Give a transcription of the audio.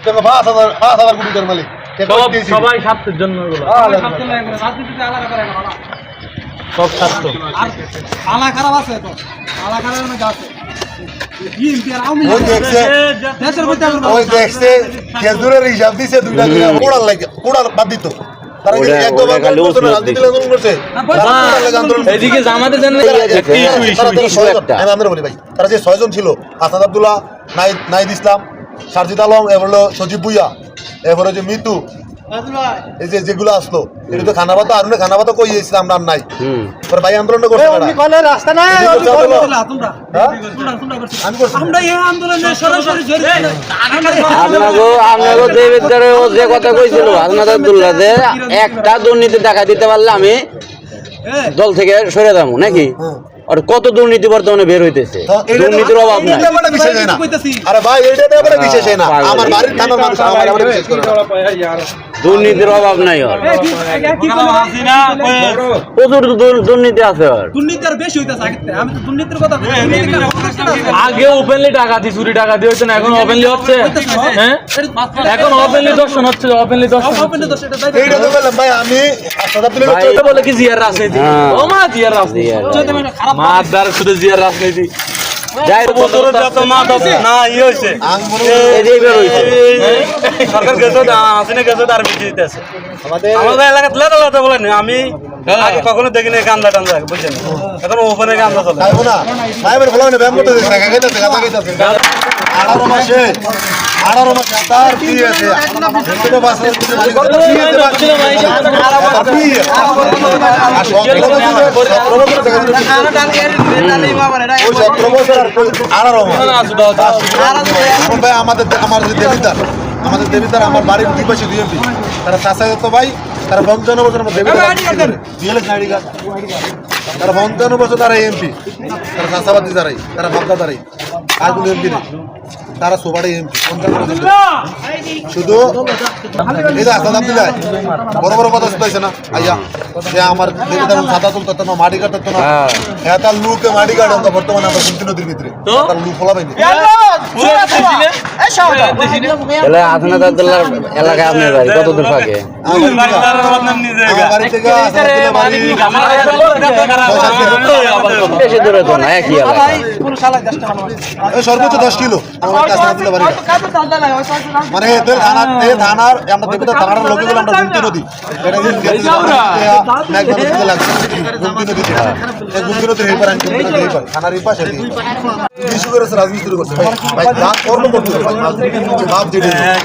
5,000 কোটি টাকার মালিক সবাই স্বার্থের জন্য সব স্বার্থ আলা খারাপ আছে তো আলা খারাপ না আছে ওই দেখছে খেজুরের হিসাব দিছে 2 টাকা কোড়াল লাগে কোড়াল বাদ দিত তারা কি একদম রাজনীতি আন্দোলন করছে এদিকে জামাতে জানেন আমি আমরা বলি ভাই তারা যে 6 জন ছিল হাসান আব্দুল্লাহ নাইদ ইসলাম সারজিদ আলম এবার হলো সজীব ভুইয়া এরপরে যে মিতু এই যে যেগুলো আসলো এটা তো খানাবাতো আর খানাবাতো কই গেছিলাম আমরা নাই ভাই আন্দোলন করছে রাস্তা নাই আমরা এই আন্দোলনে সরাসরি জড়িত আপনাকে দেবের ও যে কথা কইছিল হাসনাত আব্দুল্লাহ যে একটা দুর্নীতি দেখা দিতে পারলে আমি দল থেকে সরে যাবো নাকি আর কত দুর্নীতি বর্তমানে বের হইতেছে দুর্নীতির অভাব নাই আরে ভাই এইটা তো বড় বিশেষ না আমার বাড়ির থানার মানুষ আমার বিশেষ করে দুর্নীতির অভাব নাই আর প্রচুর দুর্নীতি আছে আর দুর্নীতি আর বেশি হইতাছে আমি তো দুর্নীতির কথা আগে ওপেনলি টাকাতি চুরি টাকাতি হচ্ছে না এখন ওপেনলি হচ্ছে হ্যাঁ এখন ওপেনলি দর্শন হচ্ছে ওপেনলি দর্শন এইটা তো বললাম ভাই আমি এটা বলে কি জিয়ার রাজনীতি ও মা জিয়ার রাজনীতি মাদার শুধু জিয়ার রাজনীতি যাই বছর যত মা না ই হইছে এই বের হইছে সরকার গেছে আসেনে গেছে আর বেশি দিতেছে আমাদের এলাকাতে লেটা লেটা বলেন আমি আগে কখনো দেখিনি গান্দা টান্দা বুঝছেন এখন ওপেনে গান্দা চলে তাই না ভাই বলে বলো না ব্যায়াম করতে টাকা খাইতেছে টাকা খাইতেছে 18 মাসে তার কি আছে ছোট বাসের আমাদের দেবিদার আমার বাড়ির দুই পাশে দুই তারা চাষা তো ভাই তারা 55 বছর তারা 55 বছর তারা এমপি তারা চাষাবাদী দাঁড়াই তারা ভাবনা দাঁড়াই আর কোনো এমপি নেই তারা সবারই এমপি শুধু এই আসাদ আব্দুল্লাহ বড় বড় কথা শুনতেছে না আইয়া যে আমার দেবিদার সাদা তুলতো না মাটি কাটতো না তার লুকে মাটি কাটন তো বর্তমানে আমরা শুনতে নদীর ভিতরে তার লু ফলা পাইনি তাহলে হাসনাত আব্দুল্লাহ এলাকায় আপনার বাড়ি কত দূর থাকে বাড়ি থেকে বেশি দূরে তো না একই এলাকা সর্বোচ্চ 10 কিলো মানে থানার আমরা দেখি থানার লোকগুলো আমরা গুমতি নদী গুমতি নদীর এই পারে থানার এই পাশে রাজনীতি শুরু করছে ভাই কর্ম করতে